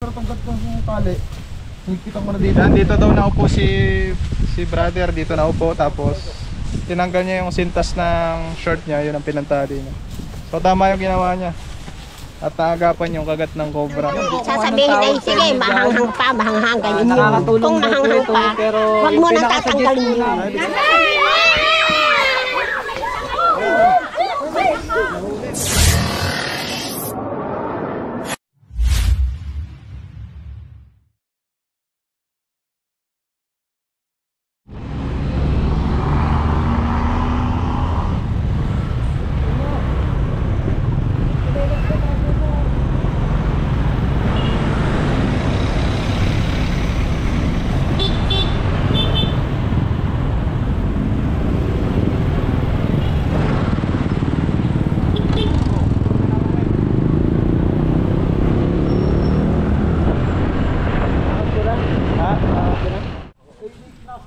kartong-gat ng tali. Higpitan mo na dito. Yan, dito daw naupo si brother, dito naupo, tapos tinanggal niya yung sintas ng short niya, yun ang pinantali niya. So tama yung ginawa niya. At naagapan yung kagat ng cobra. Sasabihin ay sige, mahanghang pa, mahanghang ganyan yun. Nakakatulong Kung daw po mahanghang ito, pa, pero wag yung mo nang pinakasuggest tatanggalin ko yun.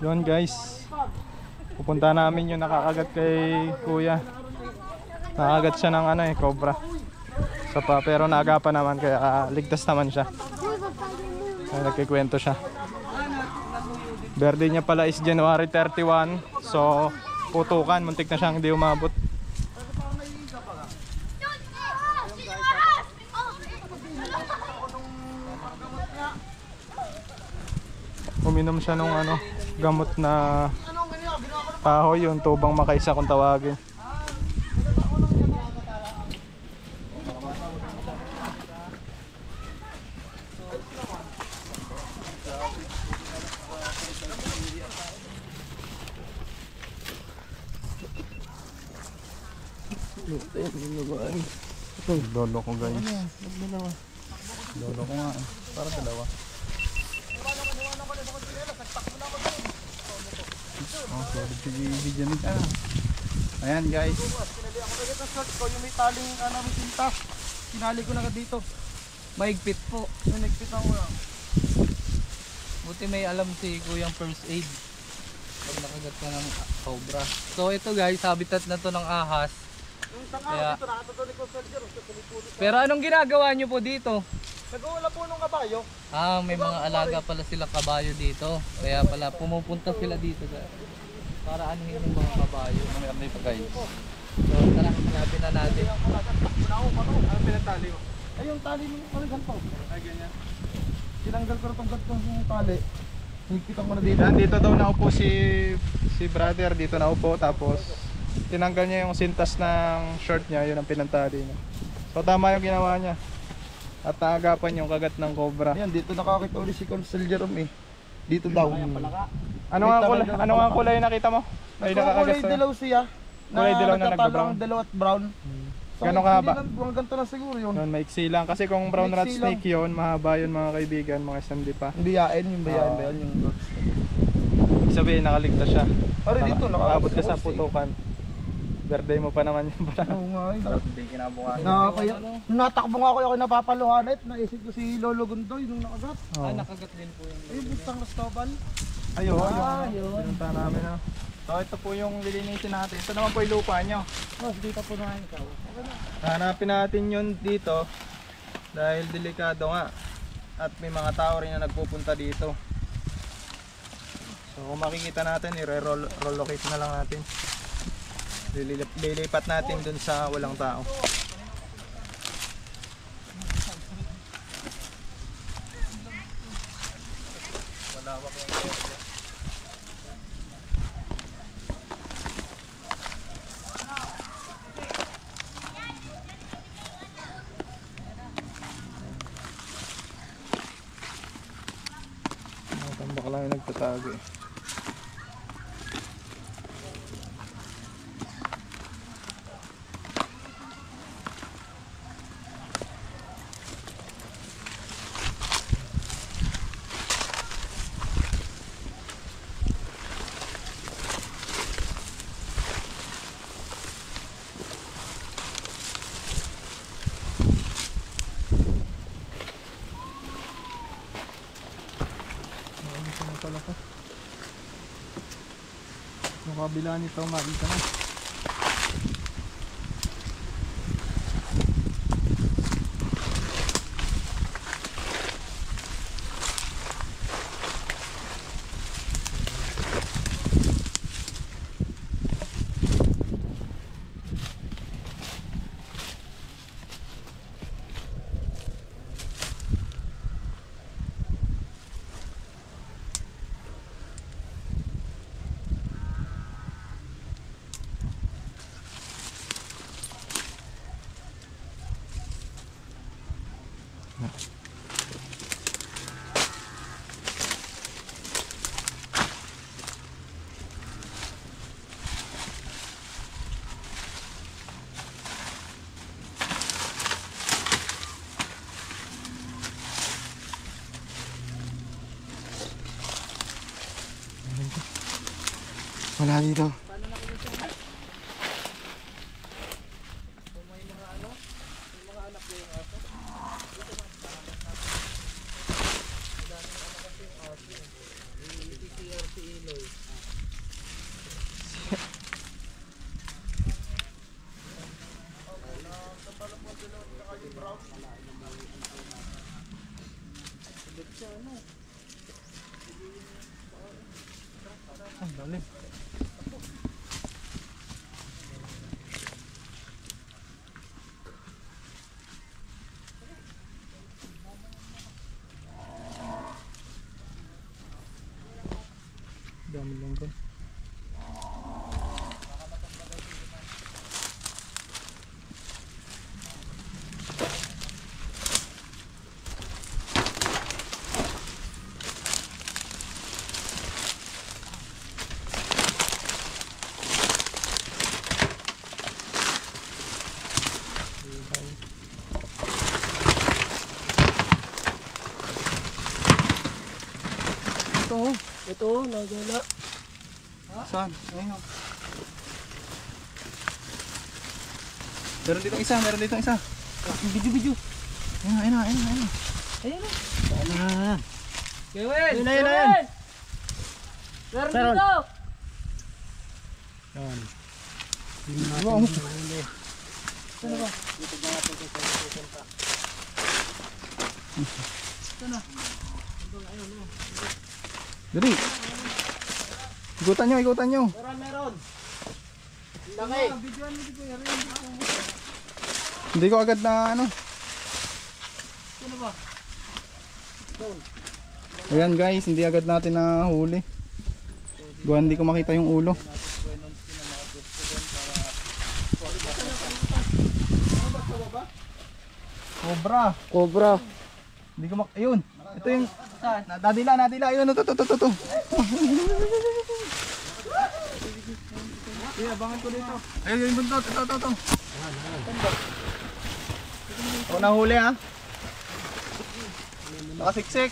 Yun guys, pupunta namin yung nakakagat kay kuya. Nakakagat siya ng cobra. Pero naagapan naman, kaya ligtas naman siya. Kaya nagkikwento siya. Birthday niya pala is January 31. So putukan, muntik na siyang hindi umabot. Uminom siya nung gamot na kahoy, yung tubang makaisa kung tawagin. Lolo ko guys. Lolo ko nga. Para dalawa. Ayan guys. Yung may taling sinta. Sinali ko na dito. mahigpit po. Sinigpit ako lang. Buti may alam si Kuyang first aid pag nakagat ka ng cobra. So ito guys, habitat na to ng ahas. Yung tanga dito nakatutuli ko soldier. Pero anong ginagawa nyo po dito? Nag-uula po nung kabayo. May mga alaga pala sila kabayo dito. Kaya pala pumupunta sila dito para anuhin yung mga kabayo. May pagkain. So tara, hanapin na natin. Ano pinatali mo? Ay yung tali mo ganito. Ay ganyan. Tinanggal ko itong ganito yung tali. Higpitan mo na dito. Yan, dito daw naupo si brother, dito naupo, tapos tinanggal niya yung sintas ng short niya, yun ang pinantali niya. So tama yung ginawa niya. At naagapan yung kagat ng cobra. Ayan, dito nakakita ulit si Consul Jerome eh. Dito daw. Ano nga kulay nakita mo? Ay nakakagat Kulay dilaw siya. Kulay dilaw na nag-brown. Dilaw at brown. Gano'ng kahaba? Ganito na siguro yun. Yun, maiksi lang. Kasi kung brown rat snake yun, mahaba yun mga kaibigan, mga sandi pa. Hindi yain, yung bayan yung Sabihin, nakaligtas siya. Pare dito, nakaabot ka sa putukan. Birthday mo pa naman yung pala. Oo nga, Hindi kinabukasan. nakakaya. Natakbo nga ako napapaluhanit. Naisip ko si Lolo Gundoy nung nakagat. Nakagat din po yung Ay, butang Rastobal. Ayun, yun. pinunta namin. So ito po yung lilinisin natin. Ito naman po yung lupa nyo. Dito po na ikaw. Hanapin natin yun dito dahil delikado nga at may mga tao rin na nagpupunta dito. So kung makikita natin, i-relocate na lang natin. Lilipat natin dun sa walang tao. Malawak yung area. Tambak lang yung nagtatago eh. Yung kabila nito makita na. Wala dito. Ang lalim. Dami lang ko. Ito, nagala. Saan? Ayun. Meron ditong isa, meron ditong isa. Video. Ayun. Kewin! Ayun. Meron Meron. dito! Yan. Wow. Dali. Ikutan nyo. Meron. Laki. Hindi ko agad na ano. Ayan guys, hindi agad natin na huli. Gawa hindi ko makita yung ulo. Cobra. Hindi ko ayun. Ito yung nadila. Ayun, ito. Iya, abangan ko dito. Ayun, yung buntot. Ito. Ako nahuli ha. Nakasiksik.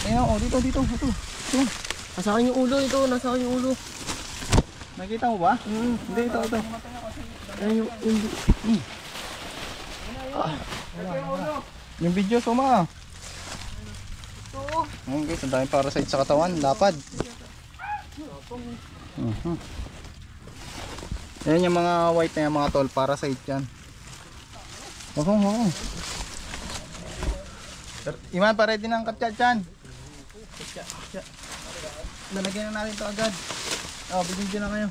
Ayun, dito. Ito. Nasa akin yung ulo ito. Nakita mo ba? Hindi, ito. Ayun yung ulo. Yung video suma. Ayun guys, ang daming parasite sa katawan, lapad. Ayan yung mga white na yan, mga tol, parasite yan. Oo. Iman, pa-ready ng katsa dyan. Lalagyan na natin ito agad. Bigyan na kayo.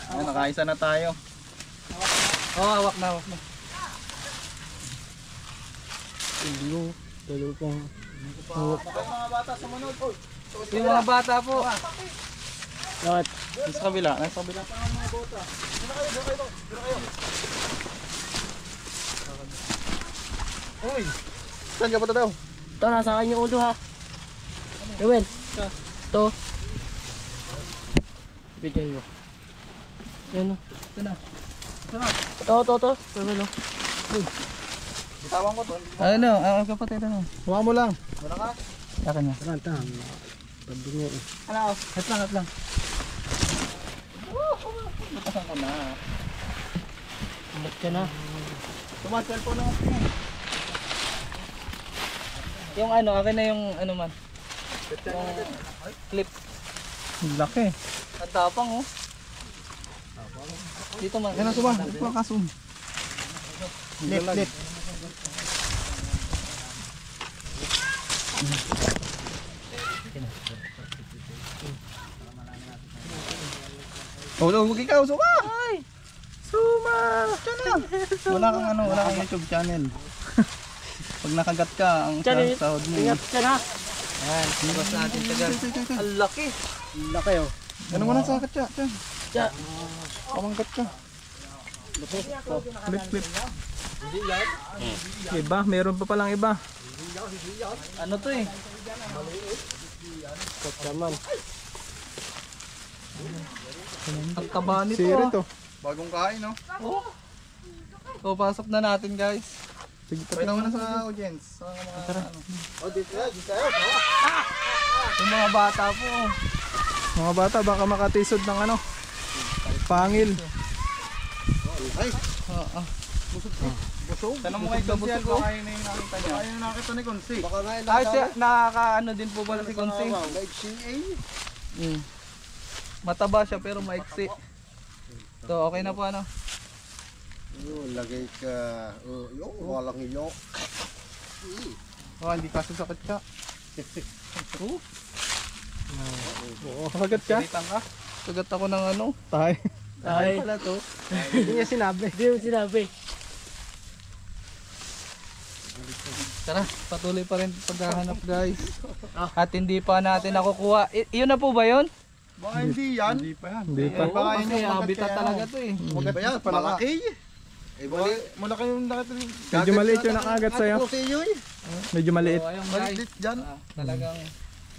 Ayan, nakaisa na tayo. Hawak na. Tulo pang. Mga bata sumunod po. Yung mga bata po. Bakit? Nasa kabila. Uy! Saan ka pa daw? Ito, nasa akin yung ulo ha. Gawin. Ito. Bigyan mo. Yan o. Ito na. Ito. Gawin o. Bitawan ko to. Ano, kapatid ano? Huwag mo lang. Wala ka? Akin na. Tantang. Pabingo eh. Ano? Hat lang. Butasan ko na. Umat ka na. Tumasel po na. Yung ano, akin na yung ano man. Yung clip. Laki. Ang tapang oh. Dito man. Yan ang suma. Ito ang kasum. Lip. Huwag ikaw, suma! Ay! Suma! Wala kang YouTube channel. Pag nakagat ka, ang sahod mo. Ingat ka na. Ayan, tapos natin tagal. Ang laki. Laki o. Ano mo na sa katsa? Tsa. Pamangkat ka. Flip. Iba, meron pa palang iba. Ano to eh? Kasaman. Ang kaba nito Siri ah. to. Bagong kain, no? Oh. So, pasok na natin guys. Sige, Pwede mo na sa audience. Sa mga ano. Oh, dito tayo. Yung mga bata po. Mga bata, baka makatisod ng ano, pangil. Ay, Oo. busog. Tanong mo kay Konsi yan kung kayo na yung nakita niya. Kaya nakita ni Konsi. Baka nga Ay, nakakaano din po pala si Konsi. Live CA. Mataba siya pero maiksi. So, okay na po ano. Lagay ka. Yung walang iyok. Oh, hindi kasi sakit ka. Oo, kagat ka? Sinitan ka? Sagat ako ng ano. Tayo. Ay, Pala to. Hindi niya sinabi. hindi mo sinabi. Tara, patuloy pa rin paghahanap guys. At hindi pa natin nakukuha. Yun na po ba yun? Baka hindi yan. Hindi pa yan. Hindi pa. Baka yun Kasi yung magat habitat kaya, talaga ano. to eh. Magat ba yan? Malaki. Eh, malaki yung nakita. Medyo maliit yung nakagat sa'yo. Ate Konsi yun. Medyo maliit. So, ayun guys. Maliit dyan. Talagang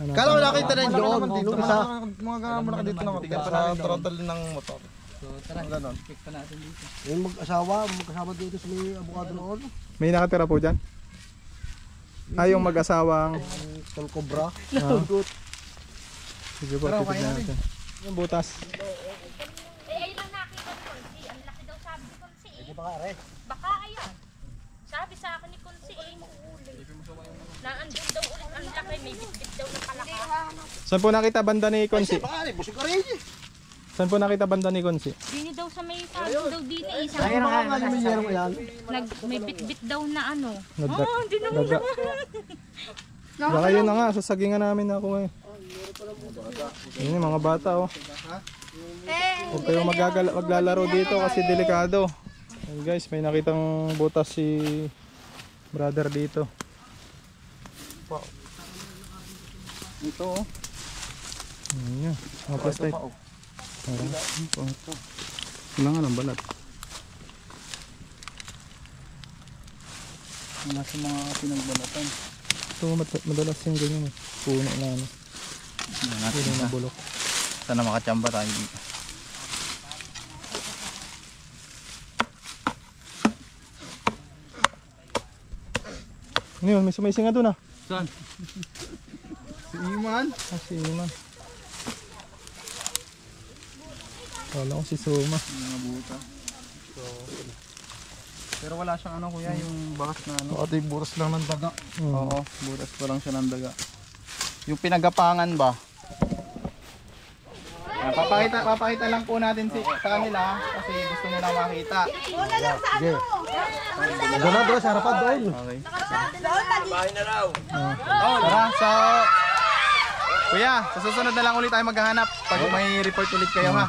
Ano, Kala ko nakita na Malaki yun naman dito dito sa sa- mga ganun malaki dito na Tigas sa pa rin doon. throttle ng motor. so tara, Ganon. check pa natin dito. Yung magkasama dito sa may avocado noon. may nakatira po dyan? Yung mag-asawang... Tol Cobra. Sige po, titignan natin. Yung butas. ayun ang nakita ni Konsi. Ang laki daw sabi ni Konsi. Baka ayan. Sabi sa akin ni Konsi na andun daw ulit ang laki. May bitbit daw na palaka. Saan po nakita banda ni Konsi? Bakit? Busog ka rin. Saan po nakita banda ni Konsi? Dini daw sa may saging daw dito. Isang may bitbit daw na ano. Nagda. Hindi naman Daga. Baka yun na nga, sasagingan namin ako eh. Yun yung mga bata oh. Huwag kayong maglalaro dito kasi delikado. Ayun guys, may nakitang butas si brother dito. Ito oh. Ayun, mga plastic. Kailangan ng balat. Wala sa mga pinagbalatan. Ito madalas yung ganyan eh. Puno na ano. Puno na bulok. Sana makachamba tayo dito. Ano yun, may sumaising nga doon ah. Saan? Si Iman. Si Iman. Wala ko si Suma. Mga buta. Pero wala siyang ano kuya, yung bakas na ano. Ate, buras lang ng daga. Oo, butas pa lang siya ng daga. Yung pinagapangan ba? Yan, papakita lang po natin sa kanila kasi gusto nila makita. Sige. Doon sa harapan doon. Okay. Tara, so kuya, sa susunod na lang ulit tayo maghahanap pag may report ulit kayo ha.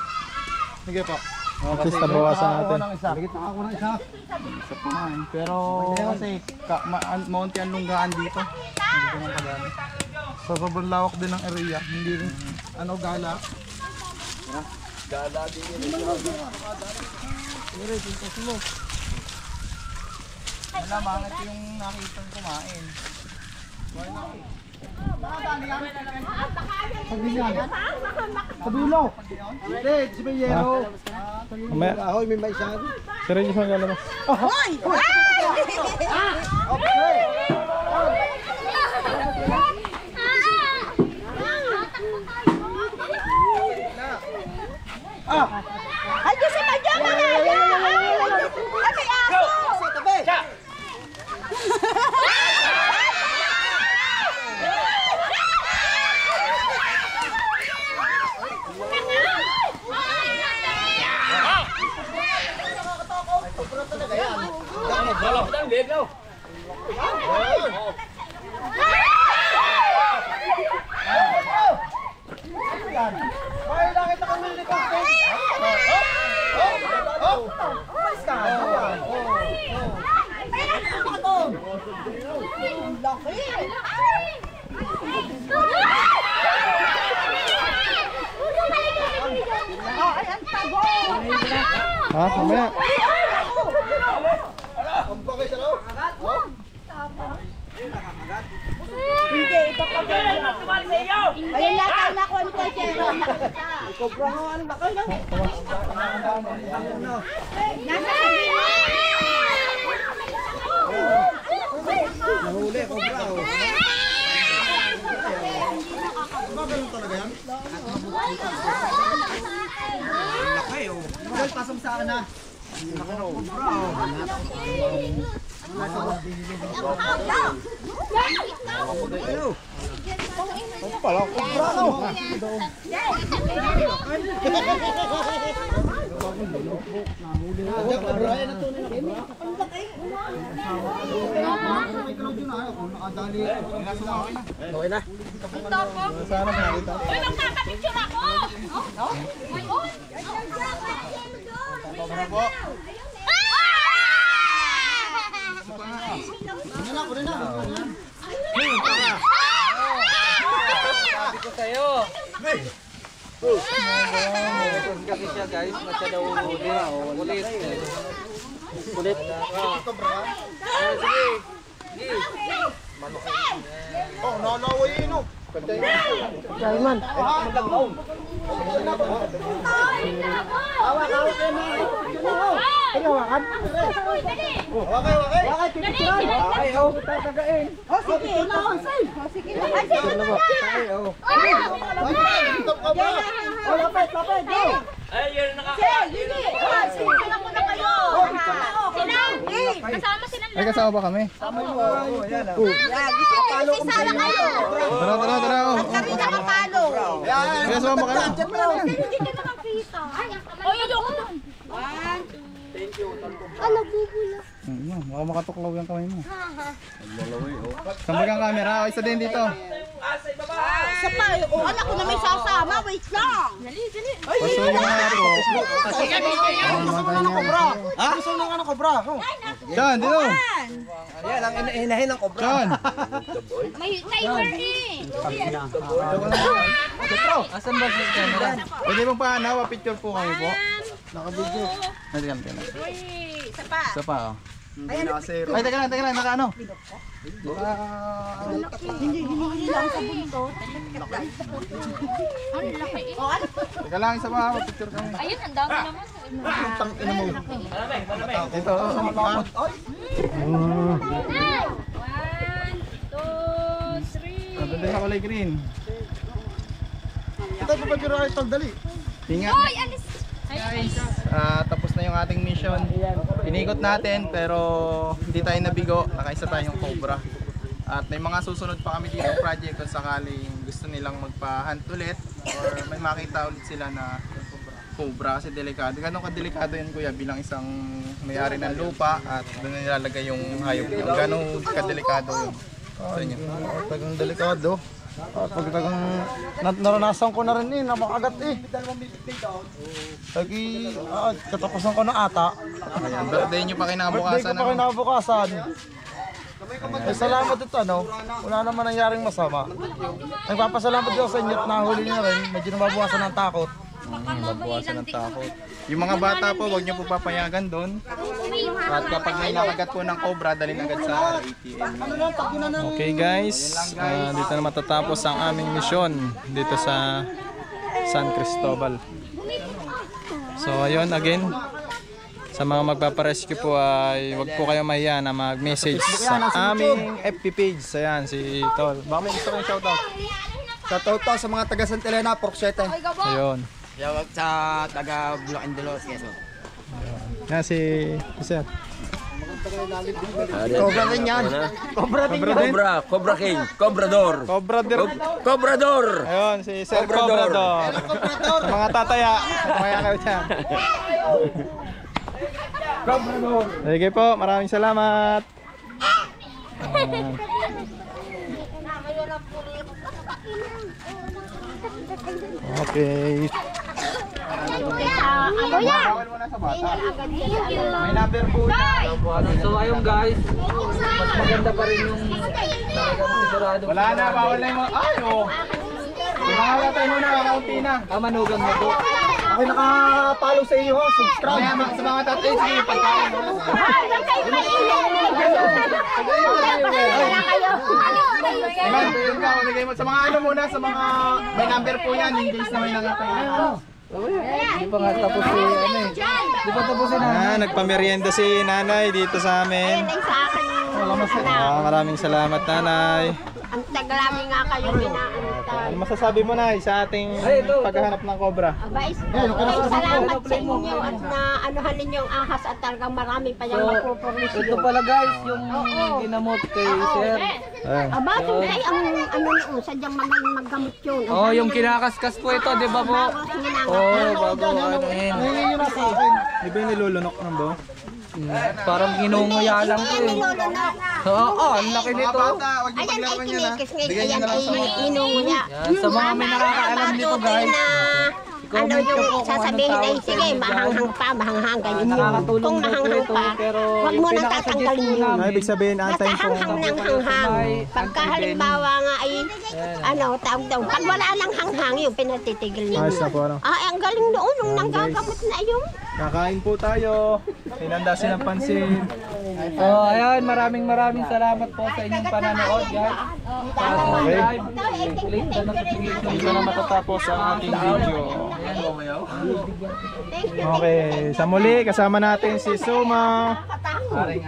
Sige po. At least nabawasan natin. Higit na ako ng isa. Isa pa nga eh. Pero kasi maunti ang lunggaan dito. Hindi ko man kagano. Sa sobrang lawak din ng area. Hindi rin, gala. Wala, bakit yung nakitang kumain? Sa dulo. Hindi, si may yero. Mamaya, Ahoy, may maisan. si Regis maglalabas. Ay, kasi madyan mo na! Ay, may aso! Ay, nakita ko nila ko. Umalis ka. Ha? Mamaya. Hindi, iba ka ba? Ayun na, tayo na kung ko siya. Cobra nga, ano ba kayo? Nasa sabi. Uy, magpapapicture ako! Uy, uy! Sabi ko sa'yo. Kasi siya guys, na siya daw ulit. Ulit. Oh, nalaway yun oh. Kasama sila. Ay, kasama ba kami? Sana kayo. Tara, tara, tara. Oh. Kami nakapalo. Kaya sumama ka na. Hindi ka nakakita. Ay, ayoko na. Baka makatuklaw yung kamay mo. Sambag ang camera. O, isa din dito. Sa pa, anak ko na may sasama. Wait lang. Paso yung mga po. Gusto nang ano kobra? Sean, dito. Ayan, ang inahin ng kobra. Sean. May timer eh. Asan ba si camera? Pwede bang paanaw? Picture po kami po. Naka-video. Nadiyan ka na. Isa pa. Isa pa, oh. Ay, teka lang, naka ano? Hindi lang sa buntot. Ang laki eh. Teka lang, isa pa, picture kami. Ayun, ang dami naman. Ito, oh. 1, 2, 3. Ito din sa kulay green. Ito pa pagkira ito, dali. Tinga. Hoy, alis. Tapos na yung ating mission. Inikot natin pero hindi tayo nabigo. Nakaisa tayong cobra. At may mga susunod pa kami dito project kung sakaling gusto nilang magpa-hunt ulit or may makita ulit sila na cobra kasi delikado. Ganun kadelikado yun kuya bilang isang may-ari ng lupa at doon na nilalagay yung hayop yun. Ganun kadelikado yun sa inyo. Tagang delikado. At pagkatagang naranasan ko na rin na makagat eh. Lagi, katapusan ko na ata. Ayan, birthday nyo pa Birthday kinabukasan. ko pa kinabukasan. Eh, salamat ito wala naman nangyaring masama. Nagpapasalamat din ako sa inyo at nahuli nyo na rin. Medyo nababawasan ng takot. Mabawasan ng takot. Yung mga bata po, huwag nyo po papayagan doon. At kapag may nakagat po ng cobra, dalhin agad sa ATM. Okay guys, dito na matatapos ang aming misyon dito sa San Cristobal. So ayun again, sa mga magpaparescue po ay huwag po kayo mahiya na mag-message sa aming FB page. Ayan si Tol. Baka may gusto kayong shoutout. Shoutout sa mga taga Santa Elena, Pork 7. Ayun. Shoutout sa taga Bulacan de los Quezon. Yan si Sir. Cobra rin yan. Cobra rin yan. Cobra King, Cobrador. Cobrador. Ayun si Sir Cobrador. Sa mga tataya. Mamaya kayo dyan. Sige po, maraming salamat. Okay. Bawal mo na sa bata. May number po yan. So ayun guys, mas maganda pa rin yung talagang sigurado. Wala na, bawal na yung mga... Ay, oh! Mga mo na, kaunti na. Manugang mo po. Ako nakapalo sa iyo, subscribe. Sa mga tatay, sige, pagkain. Sa mga ano muna, sa mga... May number po yan, in case na may nangatay. Hindi pa nga tapos si ano eh. Di ba tapos si nanay? Nagpamerienda si nanay dito sa amin. Sa akin Maraming salamat, nanay. Ang taglami nga kayo inaantay. Ano masasabi mo, nay, sa ating paghahanap ng cobra? Abay, salamat sa inyo at na anuhan ninyo ang ahas at talagang marami pa yung mapupurisyon. Ito pala guys, yung ginamot kay sir. Aba, ay, ang ano noon, sadyang magaling maggamot yun. Oh, yung kinakaskas po ito, di ba po? Bago ano yun. Hingin nyo na sa akin. Di ba yung nilulunok ng buo? Parang ginunguya lang po eh. Oo, ang laki nito. Huwag niyo Ayan ay paglaruan yan ha. kinikis-ngis, Bigyan niyo ayan na lang ay sa mga. minungo niya. Yan, sa mga may nakakaalam nito guys. Ano Comment nyo po yung kung sasabihin anong ay tawag sa sige, inyo mahanghang pa, mahanghang ganyan yun. Nakakatulong Kung daw po mahanghang ito, pa, pero wag mo yung nang tatanggalin pinakasuggest po yun. Ano ibig sabihin, Basta antayin po? hanghang ng hanghang. Pagka halimbawa nga ay, ano, tawag daw, pag wala lang hanghang yung pinatitigil niyo. Ayos na po, ano? Ay, ang galing noon, nung nanggagamot na yun. Kakain po tayo. Hinanda silang pansin. So, ayan, maraming salamat po sa inyong pananood guys. Okay. Click the notification. Dito na matatapos ang ating video. Thank you. Okay, sa muli kasama natin si Suma,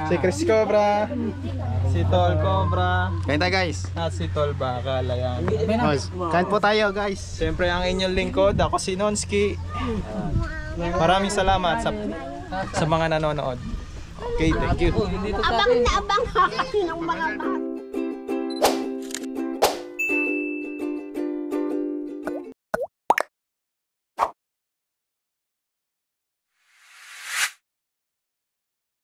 si Chris Cobra, si Tol Cobra, Kain tayo guys. at si Tol Bakal. Ayan. Kain po tayo guys. Siyempre ang inyong lingkod, ako si Nonski. Maraming salamat sa mga nanonood. Okay, thank you. Dito sa Abang na abang ha kasi ng mga bata.